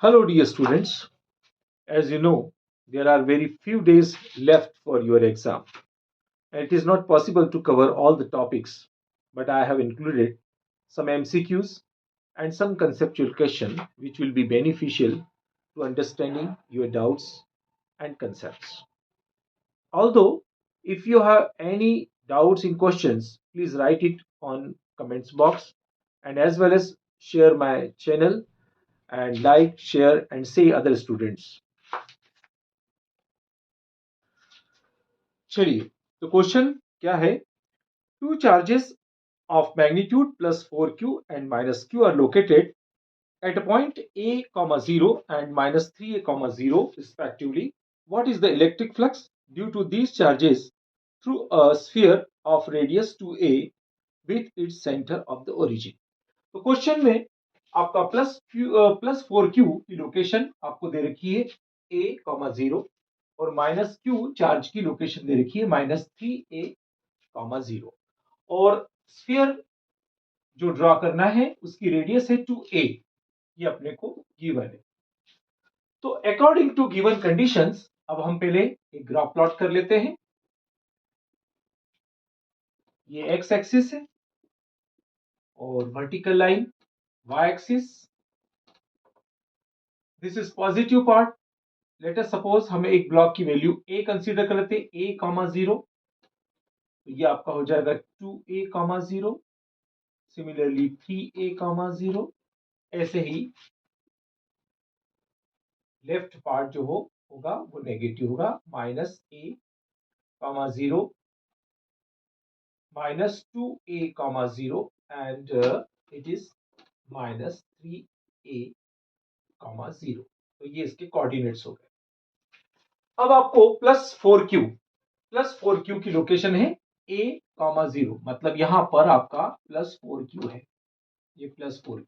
Hello, dear students. As you know, there are very few days left for your exam. And it is not possible to cover all the topics, but I have included some MCQs and some conceptual questions which will be beneficial to understanding your doubts and concepts. Although, if you have any doubts in questions, please write it on comments box and as well as share my channel and like, share and say other students. चलिए तो question क्या है two charges of magnitude plus 4q and minus q are located at a point a comma 0 and minus 3a comma 0 respectively. What is the electric flux due to these charges through a sphere of radius 2a with its center of the origin? तो question में आपका plus 4q की location आपको दे रखी है a comma 0 और minus q charge की location दे रखी है माइनस 3a कॉमा 0 और स्फीयर जो ड्रॉ करना है उसकी रेडियस है 2a, ये अपने को गिवन है। तो अकॉर्डिंग टू गिवन कंडीशंस अब हम पहले एक ग्राफ प्लॉट कर लेते हैं। ये एक्स एक्सिस है और vertical line y axis. This is positive part. Let us suppose हमें एक ब्लॉक की वैल्यू a कंसीडर कर लेते हैं a कॉमा 0, तो ये आपका हो जाएगा 2a comma 0, similarly 3a comma 0, ऐसे ही लेफ्ट पार्ट जो होगा वो नेगेटिव होगा minus a comma 0 minus 2a comma 0 and it is minus 3a comma 0। तो ये इसके कोऑर्डिनेट्स हो गए। अब आपको प्लस 4q की लोकेशन है a कॉमा 0, मतलब यहां पर आपका प्लस 4q है, ये प्लस 4q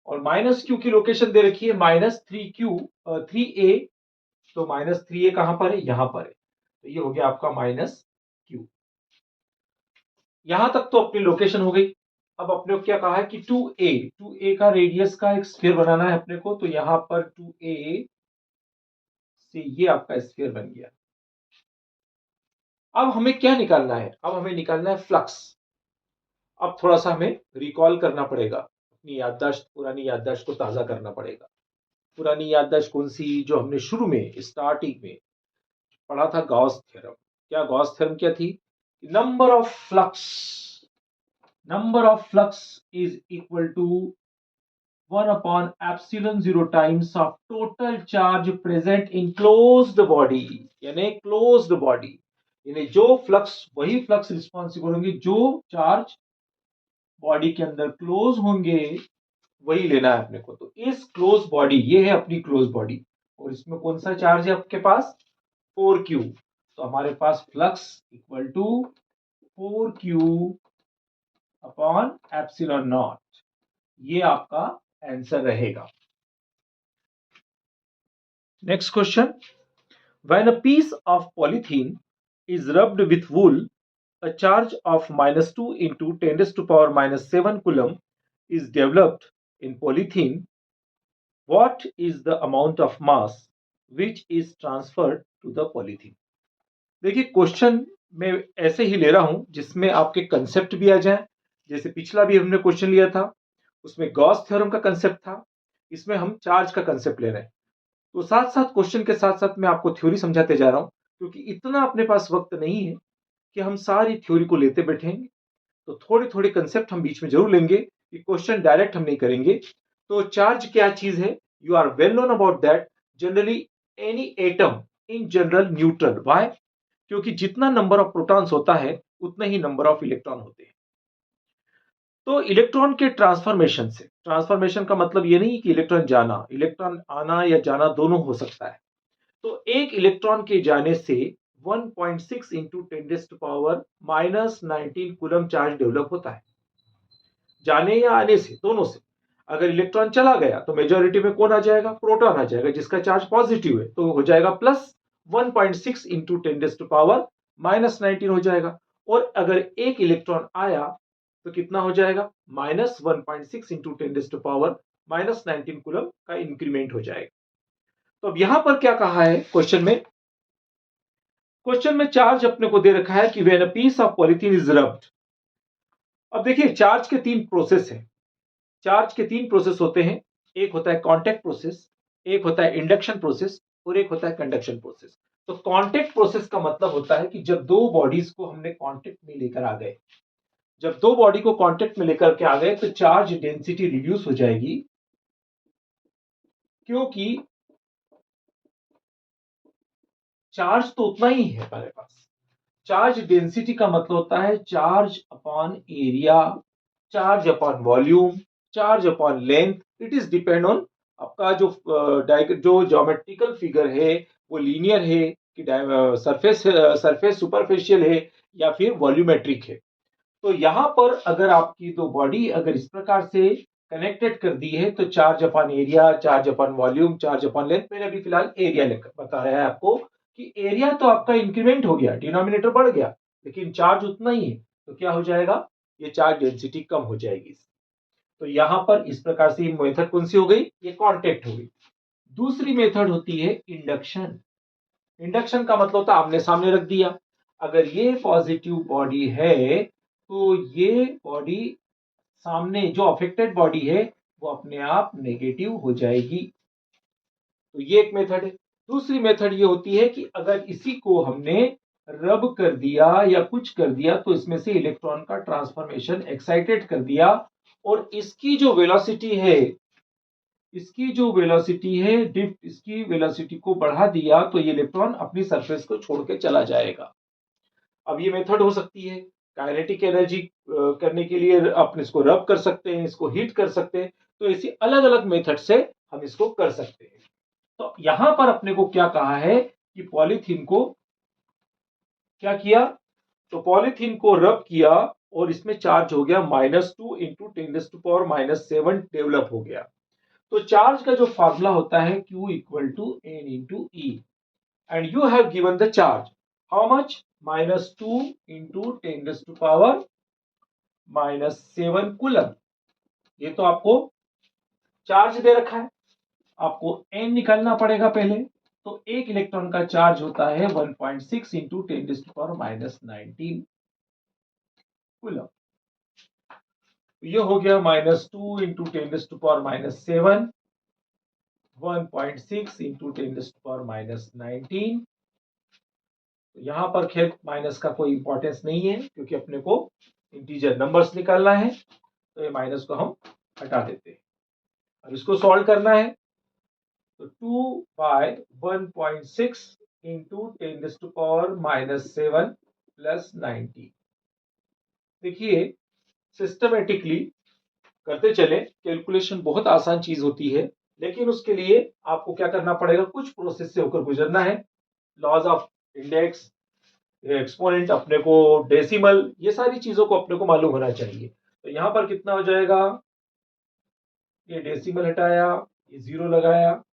और माइनस q की लोकेशन दे रखी है माइनस 3a, तो माइनस 3a कहां पर है, यहां पर है, तो ये हो गया आपका माइनस q। यहां तक तो अपनी लोकेशन हो गई। अब अपने को क्या कहा है कि 2a का रेडियस का एक स्फीयर बनाना है अपने को, तो यहां पर 2a से ये आपका स्फीयर बन गया। अब हमें क्या निकालना है, अब हमें निकालना है फ्लक्स। अब थोड़ा सा हमें रिकॉल करना पड़ेगा, अपनी याददाश्त, पुरानी याददाश्त को ताजा करना पड़ेगा। पुरानी याददाश्त कौन सी, जो हमने शुरू में स्टार्टिंग में पढ़ा था, गॉस थ्योरम। क्या गॉस थ्योरम क्या थी? Number of flux is equal to 1 upon epsilon 0 times of total charge present in closed body, यानी क्लोज्ड बॉडी, यानी जो फ्लक्स, वही फ्लक्स रिस्पॉन्सिबल होंगे जो चार्ज बॉडी के अंदर क्लोज होंगे, वही लेना है अपने को। तो इस क्लोज बॉडी, ये है अपनी क्लोज बॉडी और इसमें कौन सा चार्ज है आपके पास, 4q। तो हमारे पास flux equal to 4q upon epsilon not, ये आपका आंसर रहेगा। Next question, when a piece of polythene is rubbed with wool, a charge of -2 into 10 raised to power -7 coulomb is developed in polythene. What is the amount of mass which is transferred to the polythene? देखिए question मैं ऐसे ही ले रहा हूं जिसमें आपके concept भी आ जाए। जैसे पिछला भी हमने क्वेश्चन लिया था, उसमें गॉस थ्योरम का कंसेप्ट था, इसमें हम चार्ज का कंसेप्ट ले रहे हैं। तो साथ साथ क्वेश्चन के साथ साथ मैं आपको थ्योरी समझाते जा रहा हूं, क्योंकि इतना अपने पास वक्त नहीं है कि हम सारी थ्योरी को लेते बैठेंगे। तो थोड़े थोड़े कंसेप्ट हम बीच में जरूर लेंगे, कि क्वेश्चन डायरेक्ट हम नहीं करेंगे। तो चार्ज क्या चीज है, you are well known about that. Generally any atom in general neutral, why? क्योंकि जितना नंबर ऑफ प्रोटॉन्स होता है उतना ही नंबर ऑफ इलेक्ट्रॉन होते हैं। तो इलेक्ट्रॉन के ट्रांसफॉर्मेशन से, ट्रांसफॉर्मेशन का मतलब ये नहीं कि इलेक्ट्रॉन जाना, इलेक्ट्रॉन आना या जाना दोनों हो सकता है। तो एक इलेक्ट्रॉन के जाने से 1.6 into 10 raised to power -19 coulomb charge develop होता है, जाने या आने से, दोनों से। अगर इलेक्ट्रॉन चला गया तो मेजॉरिटी में कौन आ जाएगा, प्रोटॉन आ जाएगा, जिसका चार्ज पॉजिटिव है, तो हो जाएगा plus 1.6 into 10 raised to power -19 हो जाएगा। और अगर एक इलेक्ट्रॉन आया तो कितना हो जाएगा, -1.6 into 10 raised to power -19 coulomb का इंक्रीमेंट हो जाएगा। तो अब यहां पर क्या कहा है क्वेश्चन में चार्ज अपने को दे रखा है कि when a piece of polythene is rubbed. अब देखिए चार्ज के तीन प्रोसेस हैं। चार्ज के तीन प्रोसेस होते हैं। एक होता है कांटेक्ट प्रोसेस, एक होता है इंडक्शन प्रोसेस और एक होता है कंडक्शन प्रोसेस। तो कांटेक्ट प्रोसेस का मतलब होता है कि जब दो बॉडीज को हमने कांटेक्ट में लेकर आ गए, जब दो बॉडी को कांटेक्ट में लेकर के आ गए तो चार्ज डेंसिटी रिड्यूस हो जाएगी, क्योंकि चार्ज तो उतना ही है हमारे पास। चार्ज डेंसिटी का मतलब होता है charge upon area, charge upon volume, charge upon length. It is depend on आपका जो ज्योमेट्रिकल फिगर है वो लीनियर है कि सरफेस सुपरफिशियल है या फिर वॉल्यूमेट्रिक है। तो यहां पर अगर आपकी दो बॉडी अगर इस प्रकार से कनेक्टेड कर दी है तो charge upon area, charge upon volume, charge upon length, मैंने अभी फिलहाल एरिया बताया है आपको कि एरिया तो आपका इंक्रीमेंट हो गया, डिनोमिनेटर बढ़ गया, लेकिन चार्ज उतना ही है। तो क्या हो जाएगा, ये चार्ज डेंसिटी कम हो जाएगी। तो यहां पर इस प्रकार से मेथड कौन सी हो गई, ये कांटेक्ट हो गई। दूसरी मेथड होती है इंडक्शन। इंडक्शन का मतलब होता है आमने सामने रख दिया। अगर ये पॉजिटिव बॉडी है तो ये बॉडी सामने जो अफेक्टेड बॉडी है वो अपने आप नेगेटिव हो जाएगी। तो ये एक मेथड है। दूसरी मेथड ये होती है कि अगर इसी को हमने रब कर दिया या कुछ कर दिया तो इसमें से इलेक्ट्रॉन का ट्रांसफॉर्मेशन एक्साइटेड कर दिया और इसकी जो वेलोसिटी है, इसकी वेलोसिटी को बढ़ा दिया तो ये इलेक्ट्रॉन अपनी सरफेस को छोड़ के चला जाएगा। अब ये मेथड हो सकती है काइनेटिक एनर्जी करने के लिए, अपन इसको रब कर सकते हैं, इसको हीट कर सकते हैं। तो इसी अलग अलग मेथड से हम इसको कर सकते हैं। तो यहां पर अपने को क्या कहा है कि पॉलीथीन को क्या किया, तो पॉलीथीन को रब किया और इसमें चार्ज हो गया -2 इंटू 10⁻⁻7 डेवलप हो गया। तो चार्ज का जो फार्मूला होता है Q equal to N into e, and you have given the charge how much, -2 into 10⁻⁻7 coulomb. ये तो आपको चार्ज दे रखा है, आपको N निकालना पड़ेगा पहले। तो एक इलेक्ट्रॉन का चार्ज होता है 1.6 इंटू 10⁻⁹ कूलम। ये हो गया -2 इंटू 10⁻⁷, 1.6 इंटू 10⁻⁹। तो यहां पर खैर माइनस का कोई इंपॉर्टेंस नहीं है क्योंकि अपने को इंटीजर नंबर्स निकालना है, तो ये माइनस को हम हटा देते हैं। अब इसको सॉल्व करना है तो 2/1.6 इंटू 10⁻⁷ प्लस 90। देखिए सिस्टमेटिकली करते चले, कैलकुलेशन बहुत आसान चीज होती है, लेकिन उसके लिए आपको क्या करना पड़ेगा, कुछ प्रोसेस से होकर गुजरना है। लॉज ऑफ इंडेक्स, एक्सपोनेंट, अपने को डेसिमल, ये सारी चीजों को अपने को मालूम होना चाहिए। तो यहां पर कितना हो जाएगा, ये डेसिमल हटाया, ये 0 लगाया,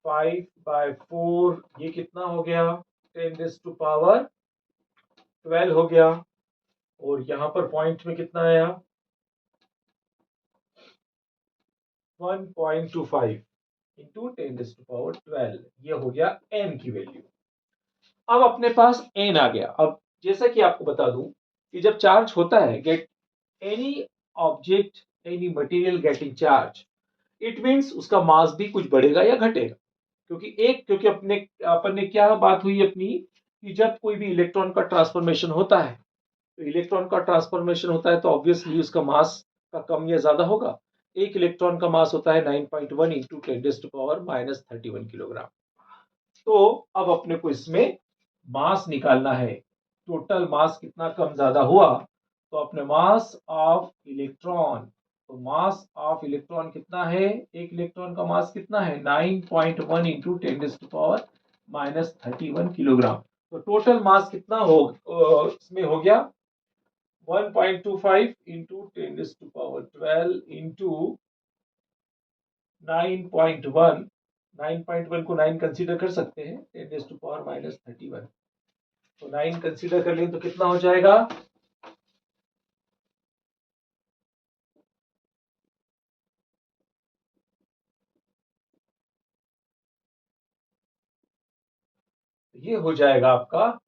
5/4, ये कितना हो गया 10⁻12 हो गया। और यहां पर पॉइंट में कितना आया 1.25 इंटू 10⁻12, ये हो गया n की वैल्यू। अब अपने पास n आ गया। अब जैसा कि आपको बता दूं कि जब चार्ज होता है, get any object, any material getting charge, it means उसका मास भी कुछ बढ़ेगा या घटेगा। क्योंकि अपने अपन ने क्या बात हुई अपनी कि जब कोई भी इलेक्ट्रॉन का ट्रांसफॉर्मेशन होता है, तो इलेक्ट्रॉन का ट्रांसफॉर्मेशन होता है तो ऑब्वियसली उसका मास का कम या ज्यादा होगा। एक इलेक्ट्रॉन का मास होता है 9.1 इंटू 10⁻⁻31 किलोग्राम। तो अब अपने को इसमें मास निकालना है, टोटल मास कितना कम ज्यादा हुआ। तो अपने मास ऑफ इलेक्ट्रॉन, तो मास ऑफ इलेक्ट्रॉन कितना है, एक इलेक्ट्रॉन का मास कितना है 9.1 इंटू 10⁻⁻31 किलोग्राम। तो टोटल मास कितना हो इसमें हो गया 1.25 इंटू 10⁻12 इंटू 9.1, 9.1 को 9 कंसीडर कर सकते हैं, 10⁻⁻31। तो 9 कंसीडर कर लें तो कितना हो जाएगा ये हो जाएगा आपका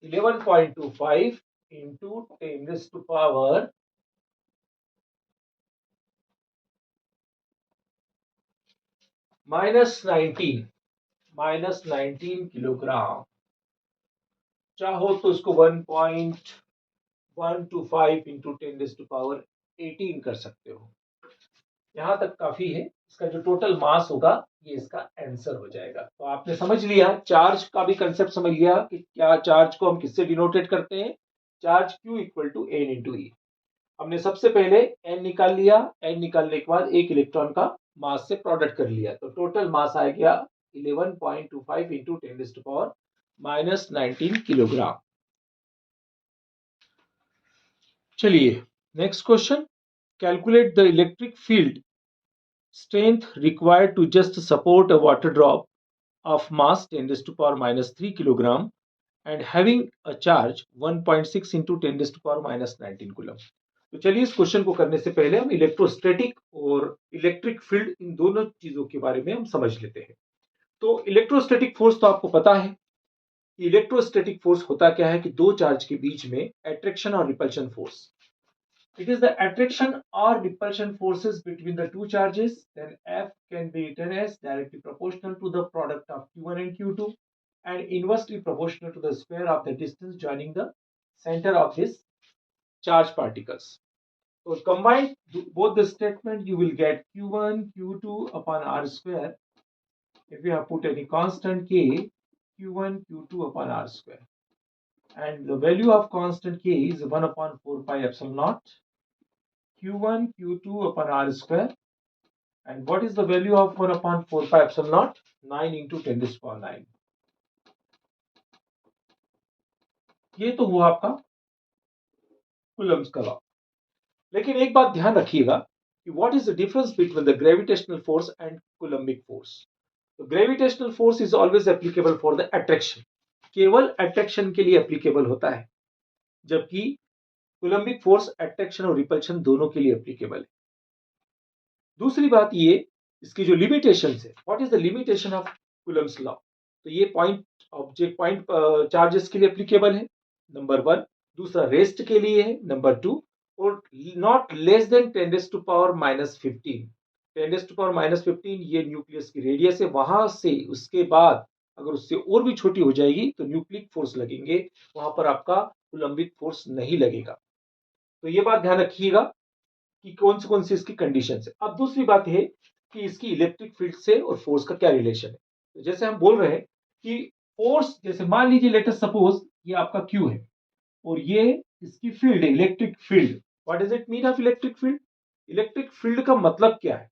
11.25 इंटू 10⁻⁻⁻19 -19 किलोग्राम। चाहो तो इसको 1.125 इंटू 10⁻18 कर सकते हो। यहां तक काफी है। इसका जो टोटल मास होगा ये इसका आंसर हो जाएगा। तो आपने समझ लिया, चार्ज का भी कंसेप्ट समझ लिया कि क्या चार्ज को हम किससे डिनोटेट करते हैं। Charge Q equal to N into E. हमने सबसे पहले N निकाल लिया। N निकालने के बाद एक इलेक्ट्रॉन का मास से प्रोडक्ट कर लिया, तो टोटल मास आ गया 11.25 इंटू 10⁻⁻19 किलोग्राम। चलिए next question. Calculate the electric field strength required to just support a water drop of mass 10⁻³ kilogram and having a charge 1.6 into 10⁻⁻19 coulomb. तो चलिए इस क्वेश्चन को करने से पहले हम इलेक्ट्रोस्टैटिक और इलेक्ट्रिक फील्ड इन दोनों चीजों के बारे में हम समझ लेते हैं। तो इलेक्ट्रोस्टैटिक फोर्स तो आपको पता है। इलेक्ट्रोस्टैटिक फोर्स होता क्या है कि दो चार्ज के बीच में अट्रैक्शन और repulsion force. It is the attraction or repulsion forces between the two charges. Then F can be written as directly proportional to the product of Q1 and Q2 and inversely proportional to the square of the distance joining the center of this charge particles. So combine both the statement, you will get Q1 Q2 upon R square. If you have put any constant K, Q1 Q2 upon R square. And the value of constant K is 1 upon 4 pi epsilon naught. Q1 Q2 upon R square. And what is the value of 1 upon 4 pi epsilon naught? 9 into 10⁻⁹। ये तो हुआ आपका Coulomb's का law. लेकिन एक बात ध्यान रखिएगा कि what is the difference between the gravitational force and Coulombic force. तो gravitational force is always applicable for the attraction, केवल अट्रैक्शन के लिए एप्लीकेबल होता है, जबकि कूलम्बिक फोर्स अट्रैक्शन और रिपल्शन दोनों के लिए एप्लीकेबल है। दूसरी बात ये, इसकी जो लिमिटेशन है, what is the limitation of Coulomb's law. तो ये पॉइंट ऑब्जेक्ट पॉइंट चार्जेस के लिए एप्लीकेबल है, नंबर 1। दूसरा रेस्ट के लिए है, नंबर 2। और नॉट लेस देन 10⁻⁻15। 10⁻⁻15 ये न्यूक्लियस की रेडियस है। वहां से उसके बाद अगर उससे और भी छोटी हो जाएगी तो न्यूक्लिक फोर्स लगेंगे, वहां पर आपका कूलम्बिक फोर्स नहीं लगेगा। तो ये बात ध्यान रखिएगा कि कौन सी इसकी कंडीशन है। अब दूसरी बात है कि इसकी इलेक्ट्रिक फील्ड से और फोर्स का क्या रिलेशन है। तो जैसे हम बोल रहे हैं कि फोर्स, जैसे मान लीजिए लेट अस सपोज ये आपका Q है और ये इसकी फील्ड है, electric field. What is it mean of electric field. Electric field का मतलब क्या है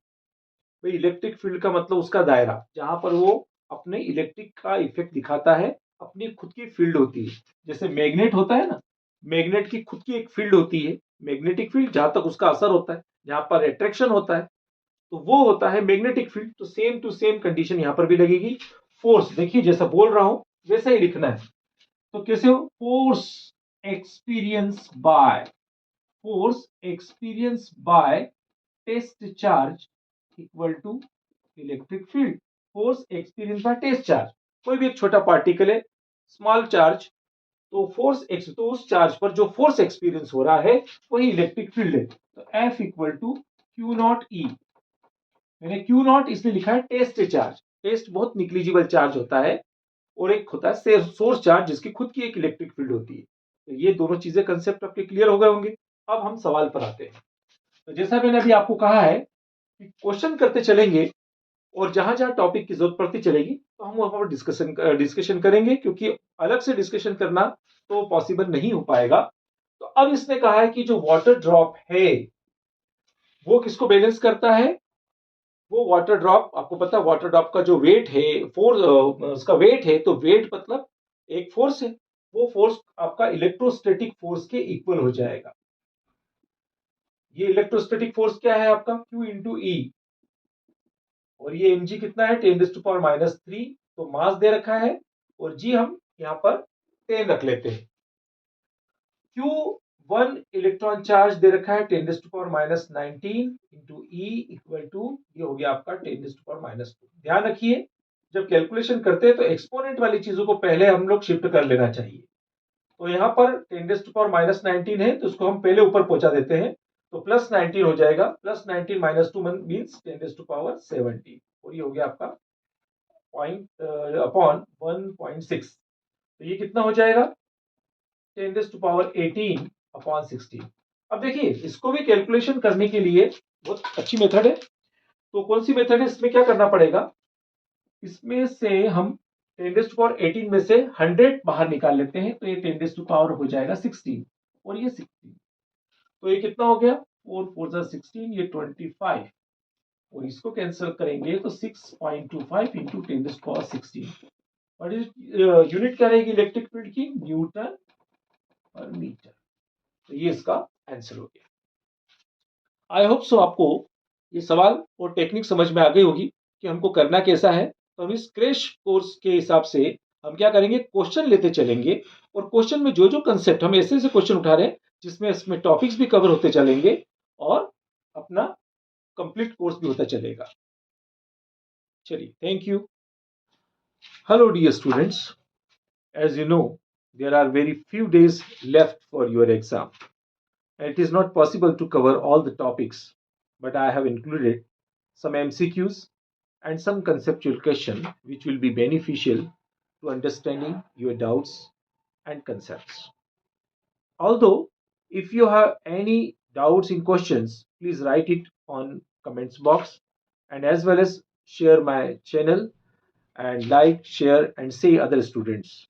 भाई। इलेक्ट्रिक फील्ड का मतलब उसका दायरा, जहां पर वो अपने इलेक्ट्रिक का इफेक्ट दिखाता है, अपनी खुद की फील्ड होती है। जैसे मैग्नेट होता है ना, मैग्नेट की खुद की एक फील्ड होती है, मैग्नेटिक फील्ड, जहां तक उसका असर होता है, जहां पर अट्रैक्शन होता है, तो वो होता है मैग्नेटिक फील्ड। तो सेम टू सेम कंडीशन यहां पर भी लगेगी। फोर्स देखिए, जैसा बोल रहा हूं वैसा ही लिखना है। तो कैसे हो, force experience by test charge equal to electric field. Force experience by test charge, कोई भी एक छोटा पार्टिकल है, स्मॉल चार्ज, तो तो उस चार्ज पर जो फोर्स एक्सपीरियंस हो रहा है वही इलेक्ट्रिक फील्ड है। तो F equal to Q not E. मैंने क्यू नॉट इसलिए लिखा है टेस्ट चार्ज। टेस्ट बहुत निग्लिजिबल चार्ज होता है, और एक होता है सोर्स चार्ज जिसकी खुद की एक इलेक्ट्रिक फील्ड होती है। तो ये दोनों चीजें कंसेप्ट आपके क्लियर हो गए होंगे। अब हम सवाल पर आते हैं। तो जैसा मैंने अभी आपको कहा है कि क्वेश्चन करते चलेंगे और जहां जहां टॉपिक की जरूरत पड़ती चलेगी तो हम वहां पर डिस्कशन करेंगे, क्योंकि अलग से डिस्कशन करना तो पॉसिबल नहीं हो पाएगा। तो अब इसने कहा है कि जो वाटर ड्रॉप है वो किसको बैलेंस करता है। वो वाटर ड्रॉप, आपको पता है वाटर ड्रॉप का जो वेट है, फोर्स उसका वेट है, तो वेट मतलब एक फोर्स है। वो फोर्स आपका इलेक्ट्रोस्टैटिक फोर्स के इक्वल हो जाएगा। ये इलेक्ट्रोस्टैटिक फोर्स क्या है आपका, Q इंटू ई। और ये mg कितना है, 10⁻³ तो मास दे रखा है, और g हम यहाँ पर 10 रख लेते हैं। Q1 इलेक्ट्रॉन चार्ज दे रखा है 10⁻⁻19 इंटू ई इक्वल टू, ये हो गया आपका 10⁻²। ध्यान रखिए जब कैलकुलेशन करते हैं तो एक्सपोनेंट वाली चीजों को पहले हम लोग शिफ्ट कर लेना चाहिए। तो यहाँ पर 10⁻19 है, तो उसको हम पहले ऊपर पहुंचा देते हैं, तो +19 हो जाएगा। +19 -2 मीन्स 10⁻17, और ये हो गया आपका पॉइंट अपॉन 1.6। तो ये कितना हो जाएगा? 10⁻18 अपॉन 16। अब देखिए, इसको भी कैलकुलेशन करने के लिए बहुत अच्छी मेथड है। तो कौन सी मेथड है? इसमें क्या करना पड़ेगा, इसमें से हम 10⁻18 में से 100 बाहर निकाल लेते हैं, तो ये 10 हो जाएगा 16, और ये 16। तो ये कितना हो गया? 4 4 जा 16, ये 25, और इसको कैंसिल करेंगे तो 6.25 इंटू 10⁻16। और यूनिट क्या रहेगी इलेक्ट्रिक फील्ड की? न्यूटन पर मीटर। तो ये इसका आंसर हो गया। आई होप सो आपको ये सवाल और टेक्निक समझ में आ गई होगी कि हमको करना कैसा है। तो हम इस क्रैश कोर्स के हिसाब से हम क्या करेंगे, क्वेश्चन लेते चलेंगे, और क्वेश्चन में जो जो कंसेप्ट हम ऐसे ऐसे क्वेश्चन उठा रहे हैं जिसमें इसमें टॉपिक्स भी कवर होते चलेंगे, और अपना कंप्लीट कोर्स भी होता चलेगा। चलिए, thank you. Hello dear students, as you know, there are very few days left for your exam. And it is not possible to cover all the topics, but I have included some MCQs and some conceptual questions which will be beneficial to understanding your doubts and concepts. Although, if you have any doubts in questions, please write it on comments box, and as well as share my channel and like, share and say other students.